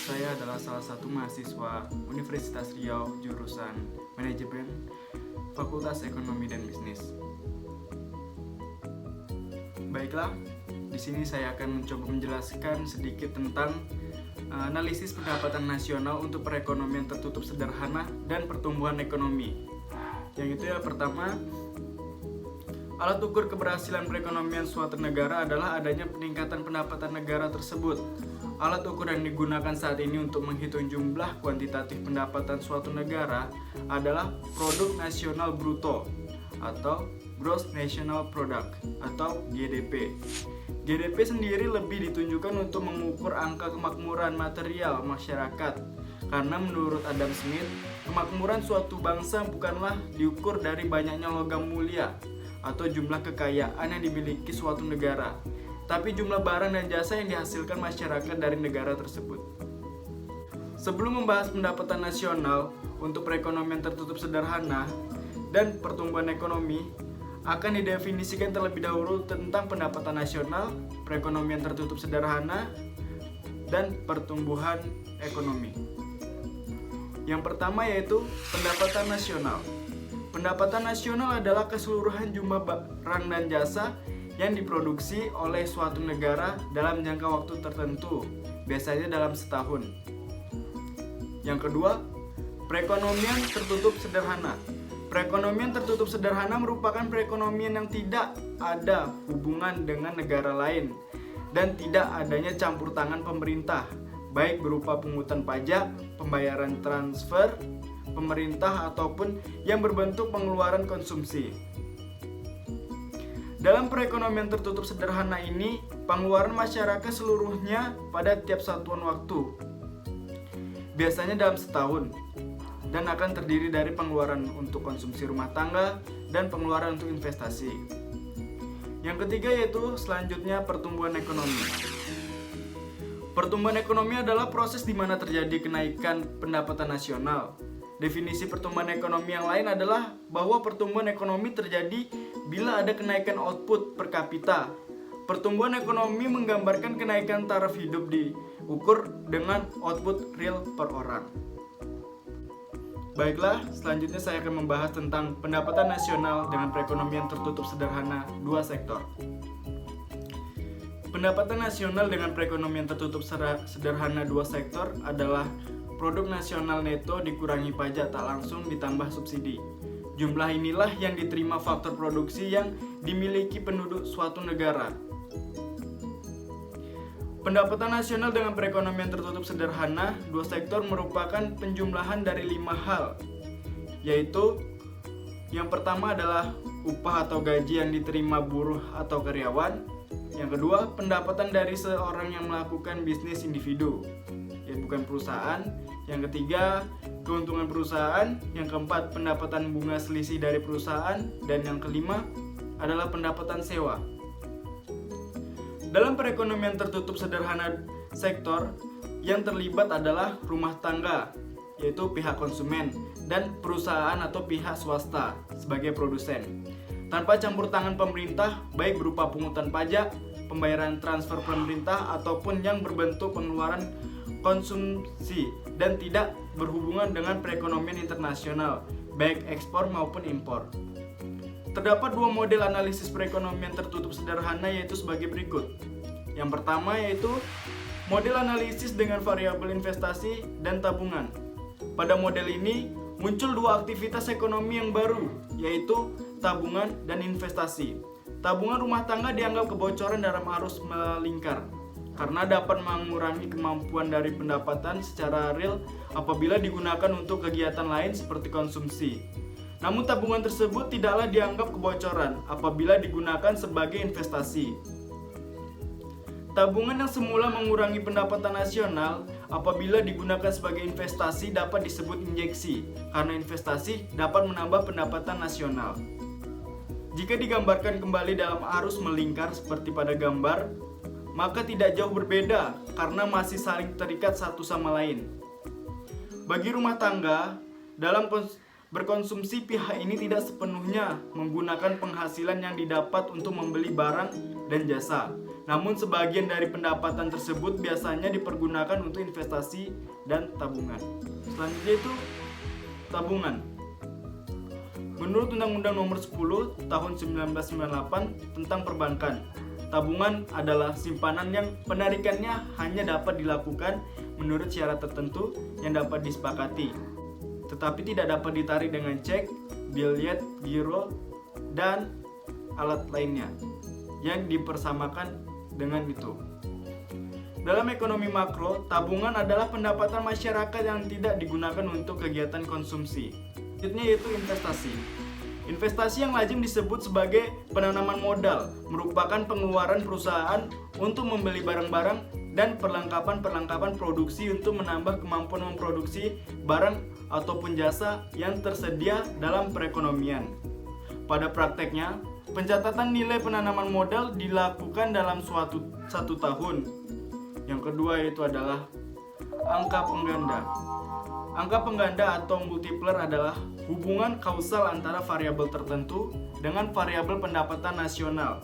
Saya adalah salah satu mahasiswa Universitas Riau jurusan Manajemen Fakultas Ekonomi dan Bisnis. Baiklah, di sini saya akan mencoba menjelaskan sedikit tentang analisis pendapatan nasional untuk perekonomian tertutup sederhana dan pertumbuhan ekonomi. Yang itu pertama, alat ukur keberhasilan perekonomian suatu negara adalah adanya peningkatan pendapatan negara tersebut. Alat ukur yang digunakan saat ini untuk menghitung jumlah kuantitatif pendapatan suatu negara adalah Produk Nasional Bruto atau Gross National Product atau GDP. GDP sendiri lebih ditunjukkan untuk mengukur angka kemakmuran material masyarakat. Karena menurut Adam Smith, kemakmuran suatu bangsa bukanlah diukur dari banyaknya logam mulia atau jumlah kekayaan yang dimiliki suatu negara, tapi jumlah barang dan jasa yang dihasilkan masyarakat dari negara tersebut. Sebelum membahas pendapatan nasional untuk perekonomian tertutup sederhana dan pertumbuhan ekonomi, akan didefinisikan terlebih dahulu tentang pendapatan nasional, perekonomian tertutup sederhana, dan pertumbuhan ekonomi. Yang pertama yaitu pendapatan nasional. Pendapatan nasional adalah keseluruhan jumlah barang dan jasa yang diproduksi oleh suatu negara dalam jangka waktu tertentu, biasanya dalam setahun. Yang kedua, perekonomian tertutup sederhana. Perekonomian tertutup sederhana merupakan perekonomian yang tidak ada hubungan dengan negara lain dan tidak adanya campur tangan pemerintah, baik berupa pungutan pajak, pembayaran transfer pemerintah ataupun yang berbentuk pengeluaran konsumsi. Dalam perekonomian tertutup sederhana ini, pengeluaran masyarakat seluruhnya pada tiap satuan waktu, biasanya dalam setahun, dan akan terdiri dari pengeluaran untuk konsumsi rumah tangga dan pengeluaran untuk investasi. Yang ketiga yaitu selanjutnya pertumbuhan ekonomi. Pertumbuhan ekonomi adalah proses di mana terjadi kenaikan pendapatan nasional. Definisi pertumbuhan ekonomi yang lain adalah bahwa pertumbuhan ekonomi terjadi bila ada kenaikan output per kapita. Pertumbuhan ekonomi menggambarkan kenaikan taraf hidup diukur dengan output real per orang. Baiklah, selanjutnya saya akan membahas tentang pendapatan nasional dengan perekonomian tertutup sederhana dua sektor. Pendapatan nasional dengan perekonomian tertutup sederhana dua sektor adalah produk nasional neto dikurangi pajak tak langsung ditambah subsidi. Jumlah inilah yang diterima faktor produksi yang dimiliki penduduk suatu negara. Pendapatan nasional dengan perekonomian tertutup sederhana dua sektor merupakan penjumlahan dari 5 hal, yaitu yang pertama adalah upah atau gaji yang diterima buruh atau karyawan. Yang kedua, pendapatan dari seorang yang melakukan bisnis individu, ya bukan perusahaan. Yang ketiga, keuntungan perusahaan. Yang keempat, pendapatan bunga selisih dari perusahaan. Dan yang kelima adalah pendapatan sewa. Dalam perekonomian tertutup sederhana sektor, yang terlibat adalah rumah tangga, yaitu pihak konsumen, dan perusahaan atau pihak swasta sebagai produsen. Tanpa campur tangan pemerintah, baik berupa pungutan pajak, pembayaran transfer pemerintah, ataupun yang berbentuk pengeluaran konsumsi, dan tidak berhubungan dengan perekonomian internasional, baik ekspor maupun impor. Terdapat dua model analisis perekonomian tertutup sederhana yaitu sebagai berikut. Yang pertama yaitu model analisis dengan variabel investasi dan tabungan. Pada model ini muncul dua aktivitas ekonomi yang baru, yaitu tabungan dan investasi. Tabungan rumah tangga dianggap kebocoran dalam arus melingkar, karena dapat mengurangi kemampuan dari pendapatan secara real apabila digunakan untuk kegiatan lain seperti konsumsi. Namun tabungan tersebut tidaklah dianggap kebocoran apabila digunakan sebagai investasi. Tabungan yang semula mengurangi pendapatan nasional apabila digunakan sebagai investasi dapat disebut injeksi, karena investasi dapat menambah pendapatan nasional. Jika digambarkan kembali dalam arus melingkar seperti pada gambar, maka tidak jauh berbeda karena masih saling terikat satu sama lain. Bagi rumah tangga, dalam berkonsumsi pihak ini tidak sepenuhnya menggunakan penghasilan yang didapat untuk membeli barang dan jasa, Namun sebagian dari pendapatan tersebut biasanya dipergunakan untuk investasi dan tabungan. Selanjutnya itu tabungan. Menurut Undang-Undang Nomor 10 Tahun 1998 tentang perbankan, tabungan adalah simpanan yang penarikannya hanya dapat dilakukan menurut syarat tertentu yang dapat disepakati, tetapi tidak dapat ditarik dengan cek, biljet, giro, dan alat lainnya yang dipersamakan dengan itu. Dalam ekonomi makro, tabungan adalah pendapatan masyarakat yang tidak digunakan untuk kegiatan konsumsi. Selanjutnya yaitu investasi. Investasi yang lazim disebut sebagai penanaman modal, merupakan pengeluaran perusahaan untuk membeli barang-barang dan perlengkapan-perlengkapan produksi untuk menambah kemampuan memproduksi barang ataupun jasa yang tersedia dalam perekonomian. Pada prakteknya, pencatatan nilai penanaman modal dilakukan dalam satu tahun. Yang kedua yaitu adalah angka pengganda. Angka pengganda atau multiplier adalah hubungan kausal antara variabel tertentu dengan variabel pendapatan nasional.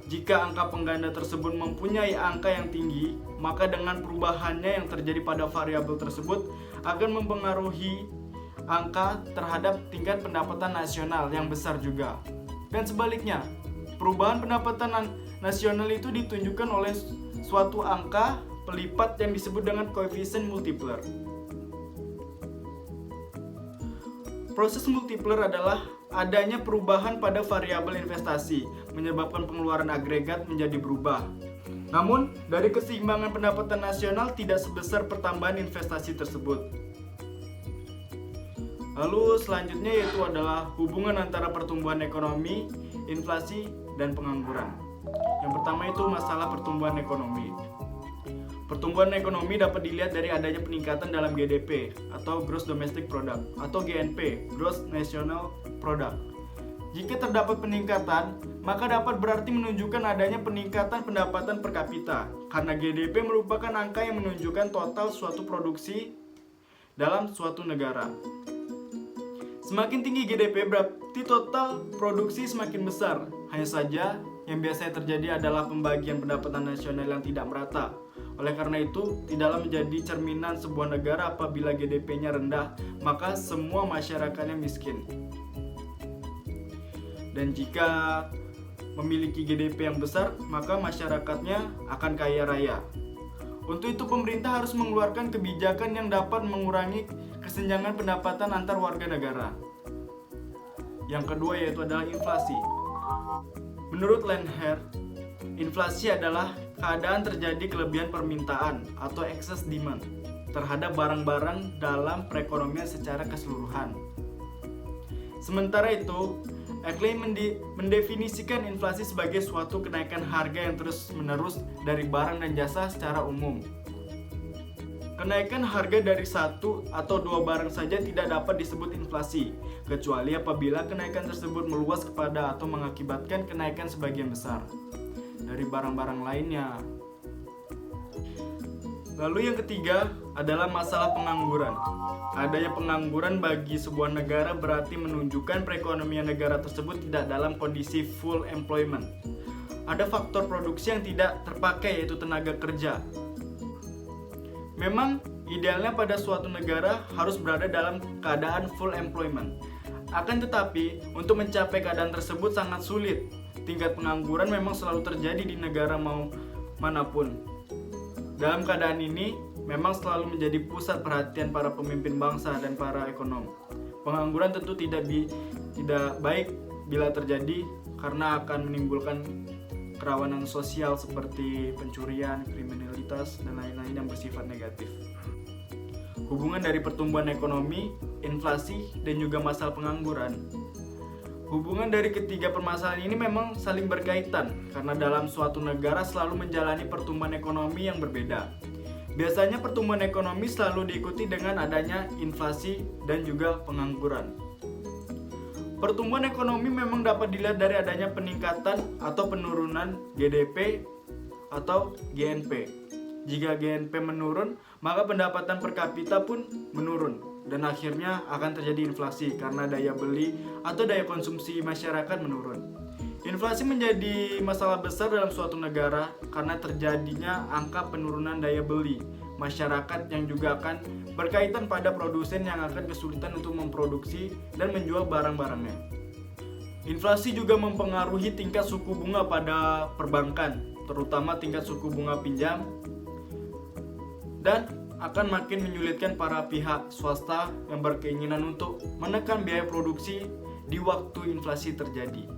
Jika angka pengganda tersebut mempunyai angka yang tinggi, maka dengan perubahannya yang terjadi pada variabel tersebut akan mempengaruhi angka terhadap tingkat pendapatan nasional yang besar juga. Dan sebaliknya, perubahan pendapatan nasional itu ditunjukkan oleh suatu angka pelipat yang disebut dengan koefisien multiplier. Proses multiplier adalah adanya perubahan pada variabel investasi, menyebabkan pengeluaran agregat menjadi berubah. Namun, dari keseimbangan pendapatan nasional tidak sebesar pertambahan investasi tersebut. Lalu selanjutnya yaitu adalah hubungan antara pertumbuhan ekonomi, inflasi, dan pengangguran. Yang pertama itu masalah pertumbuhan ekonomi. Pertumbuhan ekonomi dapat dilihat dari adanya peningkatan dalam GDP atau Gross Domestic Product atau GNP, Gross National Product. Jika terdapat peningkatan, maka dapat berarti menunjukkan adanya peningkatan pendapatan per kapita, karena GDP merupakan angka yang menunjukkan total suatu produksi dalam suatu negara. Semakin tinggi GDP berarti total produksi semakin besar. Hanya saja yang biasanya terjadi adalah pembagian pendapatan nasional yang tidak merata. Oleh karena itu, tidaklah menjadi cerminan sebuah negara apabila GDP-nya rendah, maka semua masyarakatnya miskin. Dan jika memiliki GDP yang besar, maka masyarakatnya akan kaya raya. Untuk itu pemerintah harus mengeluarkan kebijakan yang dapat mengurangi kesenjangan pendapatan antar warga negara. Yang kedua yaitu adalah inflasi. Menurut Lehner, inflasi adalah keadaan terjadi kelebihan permintaan atau excess demand terhadap barang-barang dalam perekonomian secara keseluruhan. Sementara itu, Ackley mendefinisikan inflasi sebagai suatu kenaikan harga yang terus-menerus dari barang dan jasa secara umum. Kenaikan harga dari satu atau dua barang saja tidak dapat disebut inflasi, kecuali apabila kenaikan tersebut meluas kepada atau mengakibatkan kenaikan sebagian besar dari barang-barang lainnya. Lalu yang ketiga adalah masalah pengangguran. Adanya pengangguran bagi sebuah negara berarti menunjukkan perekonomian negara tersebut tidak dalam kondisi full employment. Ada faktor produksi yang tidak terpakai yaitu tenaga kerja. Memang idealnya pada suatu negara harus berada dalam keadaan full employment. Akan tetapi untuk mencapai keadaan tersebut sangat sulit. Tingkat pengangguran memang selalu terjadi di negara manapun. Dalam keadaan ini, memang selalu menjadi pusat perhatian para pemimpin bangsa dan para ekonom. Pengangguran tentu tidak baik bila terjadi karena akan menimbulkan kerawanan sosial seperti pencurian, kriminalitas, dan lain-lain yang bersifat negatif. Hubungan dari pertumbuhan ekonomi, inflasi, dan juga masalah pengangguran. Hubungan dari ketiga permasalahan ini memang saling berkaitan karena dalam suatu negara selalu menjalani pertumbuhan ekonomi yang berbeda. Biasanya pertumbuhan ekonomi selalu diikuti dengan adanya inflasi dan juga pengangguran. Pertumbuhan ekonomi memang dapat dilihat dari adanya peningkatan atau penurunan GDP atau GNP. Jika GNP menurun, maka pendapatan per kapita pun menurun dan akhirnya akan terjadi inflasi karena daya beli atau daya konsumsi masyarakat menurun. Inflasi menjadi masalah besar dalam suatu negara karena terjadinya angka penurunan daya beli masyarakat yang juga akan berkaitan pada produsen yang akan kesulitan untuk memproduksi dan menjual barang-barangnya. Inflasi juga mempengaruhi tingkat suku bunga pada perbankan, terutama tingkat suku bunga pinjam, dan akan makin menyulitkan para pihak swasta yang berkeinginan untuk menekan biaya produksi di waktu inflasi terjadi.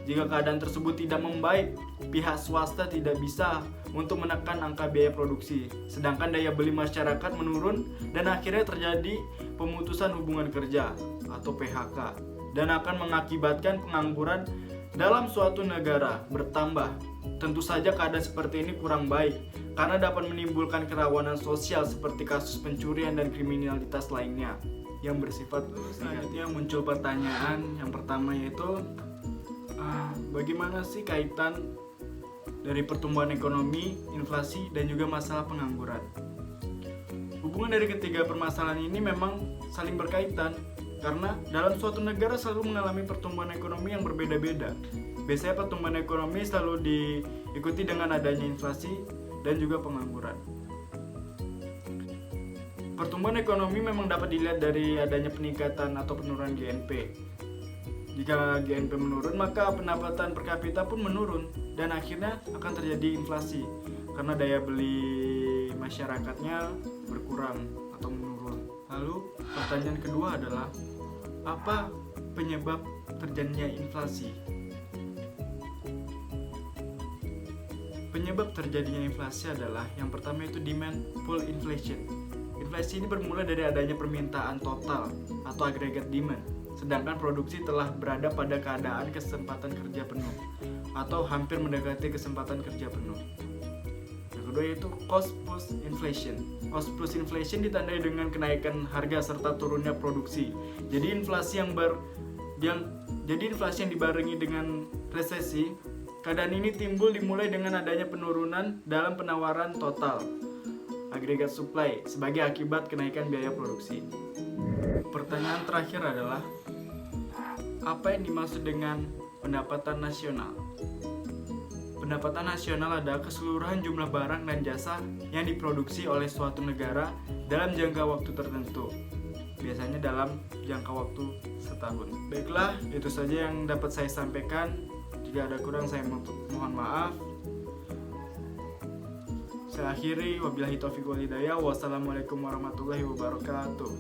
Jika keadaan tersebut tidak membaik, pihak swasta tidak bisa untuk menekan angka biaya produksi, sedangkan daya beli masyarakat menurun dan akhirnya terjadi pemutusan hubungan kerja atau PHK, dan akan mengakibatkan pengangguran dalam suatu negara bertambah. Tentu saja keadaan seperti ini kurang baik karena dapat menimbulkan kerawanan sosial seperti kasus pencurian dan kriminalitas lainnya yang bersifat. Selanjutnya muncul pertanyaan yang pertama, yaitu bagaimana sih kaitan dari pertumbuhan ekonomi, inflasi, dan juga masalah pengangguran? Hubungan dari ketiga permasalahan ini memang saling berkaitan karena dalam suatu negara selalu mengalami pertumbuhan ekonomi yang berbeda-beda. Biasanya pertumbuhan ekonomi selalu diikuti dengan adanya inflasi dan juga pengangguran. Pertumbuhan ekonomi memang dapat dilihat dari adanya peningkatan atau penurunan GNP. Jika GNP menurun, maka pendapatan per kapita pun menurun dan akhirnya akan terjadi inflasi karena daya beli masyarakatnya berkurang atau menurun. Lalu pertanyaan kedua adalah, apa penyebab terjadinya inflasi? Penyebab terjadinya inflasi adalah yang pertama itu demand pull inflation. Inflasi ini bermula dari adanya permintaan total atau agregat demand, sedangkan produksi telah berada pada keadaan kesempatan kerja penuh atau hampir mendekati kesempatan kerja penuh. Yang kedua yaitu cost plus inflation. Cost plus inflation ditandai dengan kenaikan harga serta turunnya produksi. Jadi inflasi yang dibarengi dengan resesi. Keadaan ini dimulai dengan adanya penurunan dalam penawaran total agregat supply sebagai akibat kenaikan biaya produksi. Pertanyaan terakhir adalah, apa yang dimaksud dengan pendapatan nasional? Pendapatan nasional adalah keseluruhan jumlah barang dan jasa yang diproduksi oleh suatu negara dalam jangka waktu tertentu, biasanya dalam jangka waktu setahun. Baiklah, itu saja yang dapat saya sampaikan. Jika ada kurang, saya mohon maaf. Saya akhiri, wabillahi taufiq wal hidayah. Wassalamualaikum warahmatullahi wabarakatuh.